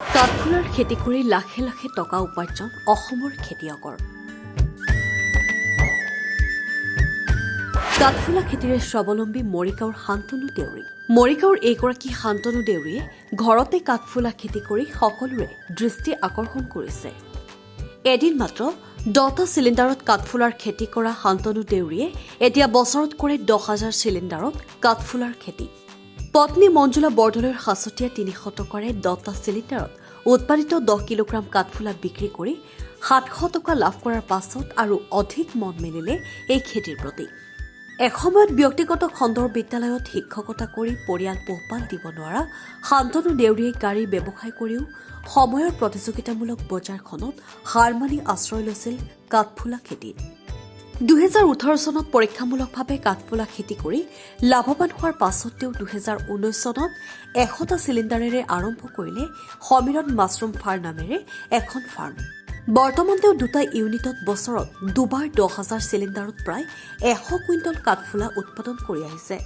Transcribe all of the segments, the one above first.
কাঠফুলাৰ খেতি কৰি লাখে লাখে টকা উপাৰ্জন অসমৰ খেতিয়কৰ। কাঠফুলা খেতিৰে স্বাৱলম্বী মৰিগাঁৱৰ শান্তনু দেউৰী। মৰিগাঁৱৰ এইগৰাকী শান্তনু দেউৰীয়ে ঘৰতে কাঠফুলা খেতি কৰি সকলোৰে দৃষ্টি আকৰ্ষণ কৰিছে। এদিন মাত্ৰ 10টা চিলিণ্ডাৰত কাঠফুলাৰ খেতি কৰা শান্তনু দেউৰীয়ে এতিয়া বছৰত কৰে 10,000 চিলিণ্ডাৰত কাঠফুলাৰ খেতি। পত্নী মঞ্জুলা বৰদলৈৰ সাঁচতীয়া 300 টকাৰে 10টা চিলিণ্ডাৰত উৎপাদিত 10 কিলোগ্ৰাম কাঠফুলা বিক্ৰী কৰি 700 টকা লাভ কৰাৰ পাছত আৰু অধিক মন মেলিলে এই খেতিৰ প্ৰতি। এসময়ত ব্যক্তিগত খণ্ডৰ বিদ্যালয়ত শিক্ষকতা কৰি পৰিয়াল পোহপাল দিব নোৱাৰা শান্তনু দেউৰীয়ে গাড়ী ব্যৱসায় কৰিও সময়ৰ প্ৰতিযোগিতামূলক বজাৰখনত হাৰ মানি আশ্ৰয় লৈছিল কাঠফুলা খেতিত। 2018 চনত পৰীক্ষামূলকভাৱে কাঠফুলা খেতি কৰি লাভৱান হোৱাৰ পাছত তেওঁ 2019 চনত 100টা চিলিণ্ডাৰেৰে আৰম্ভ কৰিলে সমীৰণ মাছৰুম ফাৰ্ম নামেৰে এখন ফাৰ্ম। বৰ্তমান তেওঁ 2টা ইউনিটত বছৰত দুবাৰ 10,000 চিলিণ্ডাৰত প্ৰায় 100 কুইণ্টল কাঠফুলা উৎপাদন কৰি আহিছে।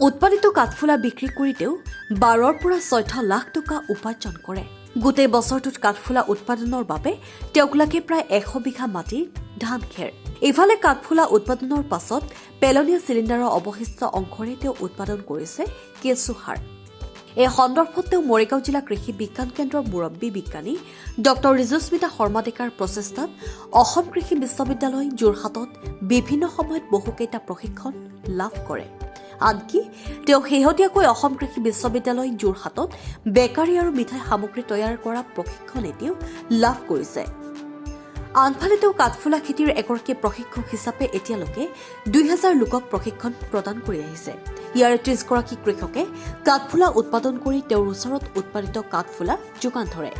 উৎপাদিত কাঠফুলা বিক্ৰী কৰি তেওঁ 12ৰ পৰা 14 লাখ টকা উপাৰ্জন কৰে। গোটেই বছৰটোত কাঠফুলা উৎপাদনৰ বাবে তেওঁক লাগে প্ৰায় 100 বিঘা মাটিৰ ধান খেৰ। ইফালে কাঠফুলা উৎপাদনৰ পাছত পেলনীয়া চিলিণ্ডাৰৰ অৱশিষ্ট অংশৰে তেওঁ উৎপাদন কৰিছে কেঁচু সাৰ। এই সন্দৰ্ভত তেওঁ মৰিগাঁও জিলা কৃষি বিজ্ঞান কেন্দ্ৰৰ মুৰব্বী বিজ্ঞানী ডক্টৰ ঋজুস্মিতা শৰ্মা ডেকাৰ প্ৰচেষ্টাত অসম কৃষি বিশ্ববিদ্যালয় যোৰহাটত বিভিন্ন সময়ত বহুকেইটা প্ৰশিক্ষণ লাভ কৰে। আনকি তেওঁ শেহতীয়াকৈ অসম কৃষি বিশ্ববিদ্যালয় যোৰহাটত বেকাৰী আৰু মিঠাই সামগ্ৰী তৈয়াৰ কৰা প্ৰশিক্ষণ এতিয়াও লাভ কৰিছে। আনফালে তেওঁ কাঠফুলা খেতিৰ এগৰাকী প্ৰশিক্ষক হিচাপে এতিয়ালৈকে 2000 লোকক প্ৰশিক্ষণ প্ৰদান কৰি আহিছে। ইয়াৰে 30 গৰাকী কৃষকে কাঠফুলা উৎপাদন কৰি তেওঁৰ ওচৰত উৎপাদিত কাঠফুলা যোগান ধৰে।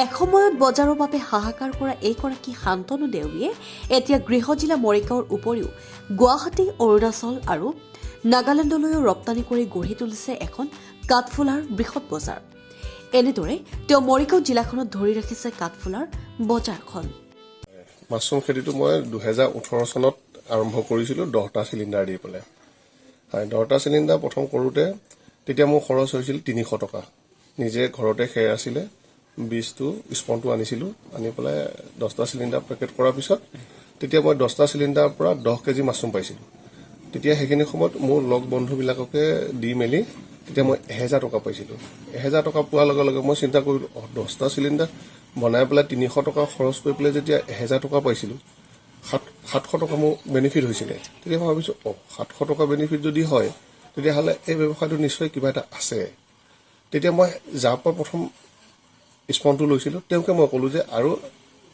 এসময়ত বজাৰৰ বাবে হাহাকাৰ কৰা এইগৰাকী শান্তনু দেউৰীয়ে এতিয়া গৃহ জিলা মৰিগাঁৱৰ উপৰিও গুৱাহাটী, অৰুণাচল আৰু নাগালেণ্ডলৈও ৰপ্তানি কৰি গঢ়ি তুলিছে এখন কাঠফুলাৰ বৃহৎ বজাৰ। এনেদৰে তেওঁ মৰিগাঁও জিলাখনত ধৰি ৰাখিছে কাঠফুলাৰ বজাৰখন। মাছৰুম খেতিটো মই 2018 চনত আৰম্ভ কৰিছিলোঁ 10টা চিলিণ্ডাৰ দি পেলাই। হয়, 10টা চিলিণ্ডাৰ প্ৰথম কৰোঁতে তেতিয়া মোৰ খৰচ হৈছিল 300 টকা। নিজে ঘৰতে খেৰ আছিলে, বীজটো স্পনটো আনিছিলোঁ, আনি পেলাই 10টা চিলিণ্ডাৰ পেকেট কৰাৰ পিছত তেতিয়া মই 10টা চিলিণ্ডাৰৰ পৰা 10 কেজি মাছৰুম পাইছিলোঁ। তেতিয়া সেইখিনি সময়ত মোৰ লগ বন্ধুবিলাককে দি মেলি তেতিয়া মই 1000 টকা পাইছিলোঁ। 1000 টকা পোৱাৰ লগে লগে মই চিন্তা কৰিলোঁ 10টা চিলিণ্ডাৰ বনাই পেলাই 300 টকা খৰচ কৰি পেলাই যেতিয়া 1000 টকা পাইছিলোঁ, 700 টকা মোৰ বেনিফিট হৈছিলে। তেতিয়া মই ভাবিছোঁ 700 টকা বেনিফিট যদি হয় তেতিয়াহ'লে এই ব্যৱসায়টো নিশ্চয় কিবা এটা আছে। তেতিয়া মই যাৰ পৰা প্ৰথম স্পনটো লৈছিলোঁ তেওঁকে মই ক'লোঁ যে আৰু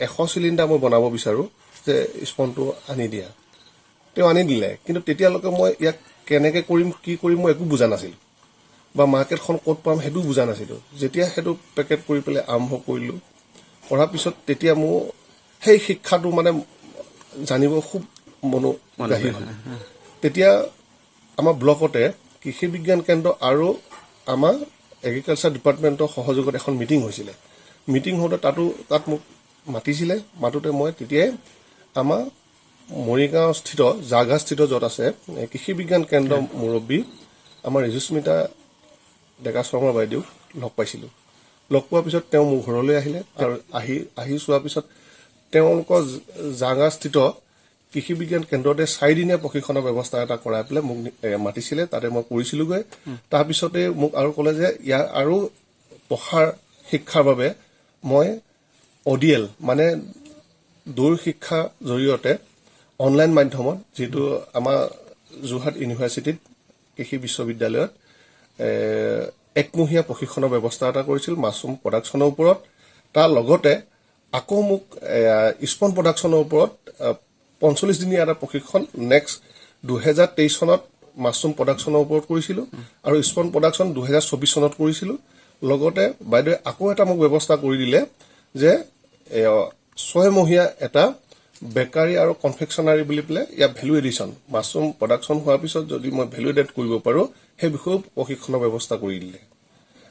100 চিলিণ্ডাৰ মই বনাব বিচাৰোঁ, যে স্পনটো আনি দিয়া। তেওঁ আনি দিলে, কিন্তু তেতিয়ালৈকে মই ইয়াক কেনেকৈ কৰিম, কি কৰিম মই একো বুজা নাছিলোঁ, বা মাৰ্কেটখন ক'ত পাম সেইটোও বুজা নাছিলোঁ। যেতিয়া সেইটো পেকেট কৰি পেলাই আৰম্ভ কৰিলোঁ, কৰাৰ পিছত তেতিয়া মোৰ সেই শিক্ষাটো মানে জানিব খুব মনোগ্ৰাহী হ'ল। তেতিয়া আমাৰ ব্লকতে কৃষি বিজ্ঞান কেন্দ্ৰ আৰু আমাৰ এগ্ৰিকালচাৰ ডিপাৰ্টমেণ্টৰ সহযোগত এখন মিটিং হৈছিলে। মিটিং হওঁতে তাত মোক মাতিছিলে। মাতোতে মই তেতিয়াই আমাৰ মৰিগাঁও স্থিত জাগাস্থিত য'ত আছে কৃষি বিজ্ঞান কেন্দ্ৰৰ মুৰব্বী আমাৰ ঋজুস্মিতা ডেকা শৰ্মা বাইদেউক লগ পাইছিলোঁ। লগ পোৱাৰ পিছত তেওঁ মোৰ ঘৰলৈ আহিলে আৰু আহি চোৱাৰ পিছত তেওঁলোকৰ জাগাস্থিত কৃষি বিজ্ঞান কেন্দ্ৰতে 4 দিনীয়া প্ৰশিক্ষণৰ ব্যৱস্থা এটা কৰাই পেলাই মোক মাতিছিলে। তাতে মই কৰিছিলোঁগৈ। তাৰপিছতে মোক আৰু ক'লে যে ইয়াৰ আৰু প্ৰসাৰ শিক্ষাৰ বাবে মই ODL মানে দূৰ শিক্ষাৰ জৰিয়তে অনলাইন মাধ্যমত, যিটো আমাৰ যোৰহাট ইউনিভাৰ্চিটিত কৃষি বিশ্ববিদ্যালয়ত একমহীয়া প্ৰশিক্ষণৰ ব্যৱস্থা এটা কৰিছিল মাছৰুম প্ৰডাকশ্যনৰ ওপৰত। তাৰ লগতে আকৌ মোক স্পন প্ৰডাকশ্যনৰ ওপৰত 45 দিনীয়া এটা প্ৰশিক্ষণ নেক্সট 2023 চনত মাছৰুম প্ৰডাকশ্যনৰ ওপৰত কৰিছিলোঁ আৰু স্পন প্ৰডাকশ্যন 2024 চনত কৰিছিলোঁ। লগতে বাইদেৱে আকৌ এটা মোক ব্যৱস্থা কৰি দিলে যে 6 মহীয়া এটা বেকাৰী আৰু কনফেকশ্যনাৰী বুলি পেলাই ইয়াৰ ভেলু এডিশ্যন, মাছৰুম প্ৰডাকশ্যন হোৱাৰ পিছত যদি মই ভেলু এড কৰিব পাৰোঁ সেই বিষয়েও প্ৰশিক্ষণৰ ব্যৱস্থা কৰি দিলে।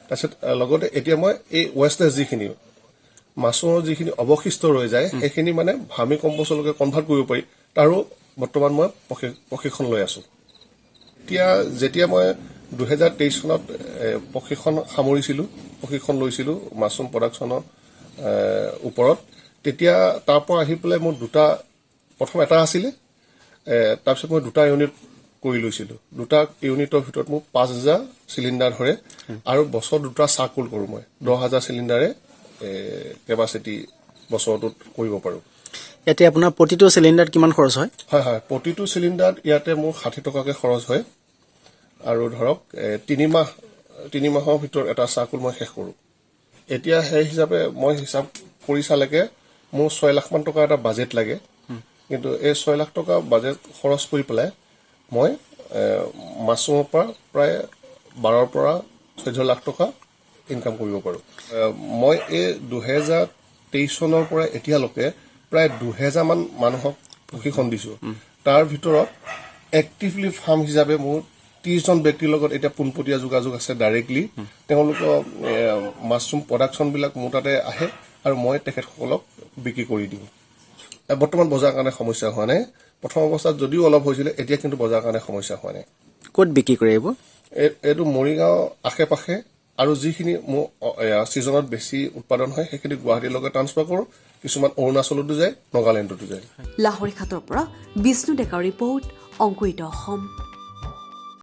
তাৰপিছত লগতে এতিয়া মই এই ৱেষ্টেজ যিখিনি মাছৰুমৰ যিখিনি অৱশিষ্ট ৰৈ যায় সেইখিনি মানে ভাৰ্মি কম্পষ্টলৈকে কনভাৰ্ট কৰিব পাৰি, তাৰো বৰ্তমান মই প্ৰশিক্ষণ লৈ আছোঁ। যেতিয়া মই 2023 চনত প্ৰশিক্ষণ সামৰিছিলোঁ, প্ৰশিক্ষণ লৈছিলোঁ মাছৰুম প্ৰডাকশ্যনৰ ওপৰত। তেতিয়া তাৰ পৰা আহি পেলাই মোৰ প্ৰথম এটা আছিলে, তাৰপিছত মই 2টা ইউনিট কৰি লৈছিলোঁ। 2টা ইউনিটৰ ভিতৰত মোৰ 5,000 চিলিণ্ডাৰ ধৰে আৰু বছৰত 2টা চাৰ্কুল কৰোঁ মই। 10,000 চিলিণ্ডাৰে কেপাচিটি বছৰটোত কৰিব পাৰোঁ। এতিয়া আপোনাৰ প্ৰতিটো চিলিণ্ডাৰত কিমান খৰচ হয়? হয় হয়, প্ৰতিটো চিলিণ্ডাৰত ইয়াতে মোৰ 60 টকাকৈ খৰচ হয় আৰু ধৰক 3 মাহৰ ভিতৰত এটা চাৰ্কুল মই শেষ কৰোঁ। এতিয়া সেই হিচাপে মই হিচাপ কৰি চালেকে মোৰ 6 লাখ মান টকা এটা বাজেট লাগে, কিন্তু এই 6 লাখ টকা বাজেট খৰচ কৰি পেলাই মই মাছৰুমৰ পৰা প্ৰায় 12 পৰা 14 লাখ টকা ইনকাম কৰিব পাৰোঁ। মই এই 2023 চনৰ পৰা এতিয়ালৈকে প্ৰায় 2000 মান মানুহক প্ৰশিক্ষণ দিছোঁ। তাৰ ভিতৰত এক্টিভলি ফাৰ্ম হিচাপে মোৰ 30জন ব্যক্তিৰ লগত এতিয়া পোনপটীয়া যোগাযোগ আছে ডাইৰেক্টলি। তেওঁলোকৰ মাছৰুম প্ৰডাকশ্যনবিলাক মোৰ তাতে আহে আৰু মই তেখেতসকলক বিক্ৰী কৰি দিওঁ। বৰ্তমান বজাৰৰ কাৰণে সমস্যা হোৱা নাই। প্ৰথম অৱস্থাত যদিও অলপ হৈছিলে, এতিয়া কিন্তু বজাৰৰ কাৰণে সমস্যা হোৱা নাই। ক'ত বিক্ৰী কৰে এইবোৰ? এইটো মৰিগাঁও আশে পাশে আৰু যিখিনি মোৰ ছিজনত বেছি উৎপাদন হয় সেইখিনি গুৱাহাটীলৈকে ট্ৰান্সফাৰ কৰোঁ। কিছুমান অৰুণাচলতো যায়, নাগালেণ্ডতো যায়। লাহৰীঘাটৰ পৰা বিষ্ণু ডেকাৰ ৰিপৰ্ট, অংকুৰিত অসম।